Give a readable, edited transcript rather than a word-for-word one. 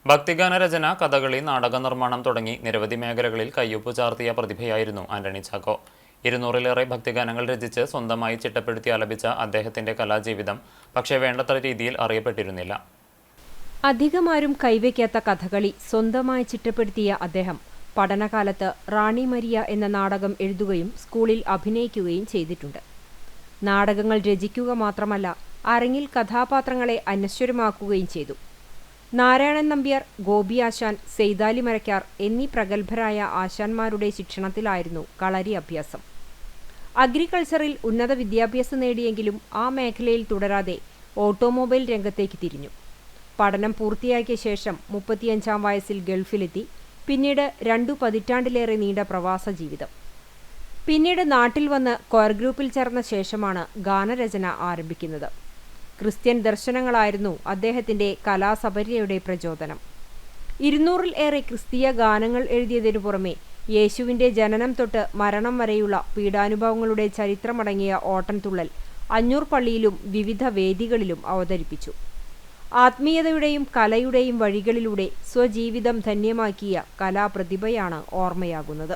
ഭക്തിഗാന രചന, കഥകളി, നാടക നിർമ്മാണം തുടങ്ങി നിരവധി മേഖലകളിൽ കയ്യൊപ്പ് ചാർത്തിയ പ്രതിഭയായിരുന്നു ആന്റണി ചാക്കോ. 200-ലേറെ ഭക്തിഗാനങ്ങൾ രചിച്ച് സ്വന്തമായി ചിട്ടപ്പെടുത്തി ആലപിച്ച അദ്ദേഹത്തിന്റെ കലാജീവിതം പക്ഷേ വേണ്ടത്ര രീതിയിൽ അറിയപ്പെട്ടിരുന്നില്ല. അധികമാരും കൈവയ്ക്കാത്ത കഥകളി സ്വന്തമായി ചിട്ടപ്പെടുത്തിയ അദ്ദേഹം പഠനകാലത്ത് റാണി മരിയ എന്ന നാടകം എഴുതുകയും സ്കൂളിൽ അഭിനയിക്കുകയും ചെയ്തിട്ടുണ്ട്. നാടകങ്ങൾ രചിക്കുക മാത്രമല്ല, അരങ്ങിൽ കഥാപാത്രങ്ങളെ അനശ്വരമാക്കുകയും ചെയ്തു. നാരായണൻ നമ്പ്യാർ, ഗോപി ആശാൻ, സെയ്താലി മരക്കാർ എന്നീ പ്രഗത്ഭരായ ആശാന്മാരുടെ ശിക്ഷണത്തിലായിരുന്നു കളരി അഭ്യാസം. അഗ്രികൾച്ചറിൽ ഉന്നത വിദ്യാഭ്യാസം നേടിയെങ്കിലും ആ മേഖലയിൽ തുടരാതെ ഓട്ടോമൊബൈൽ രംഗത്തേക്ക് തിരിഞ്ഞു. പഠനം പൂർത്തിയാക്കിയ ശേഷം 35-ാം വയസ്സിൽ ഗൾഫിലെത്തി. പിന്നീട് 2 പതിറ്റാണ്ടിലേറെ നീണ്ട പ്രവാസ ജീവിതം. പിന്നീട് നാട്ടിൽ വന്ന് കൊയർ ഗ്രൂപ്പിൽ ചേർന്ന ശേഷമാണ് ഗാനരചന ആരംഭിക്കുന്നത്. ക്രിസ്ത്യൻ ദർശനങ്ങളായിരുന്നു അദ്ദേഹത്തിന്റെ കലാസപര്യയുടെ പ്രചോദനം. 200-ൽ ഏറെ ക്രിസ്തീയ ഗാനങ്ങൾ എഴുതിയതിനു പുറമെ യേശുവിന്റെ ജനനം തൊട്ട് മരണം വരെയുള്ള പീഡാനുഭവങ്ങളുടെ ചരിത്രമടങ്ങിയ ഓട്ടൻതുള്ളൽ അഞ്ഞൂർ പള്ളിയിലും വിവിധ വേദികളിലും അവതരിപ്പിച്ചു. ആത്മീയതയുടെയും കലയുടെയും വഴികളിലൂടെ സ്വജീവിതം ധന്യമാക്കിയ കലാപ്രതിഭയാണ് ഓർമ്മയാകുന്നത്.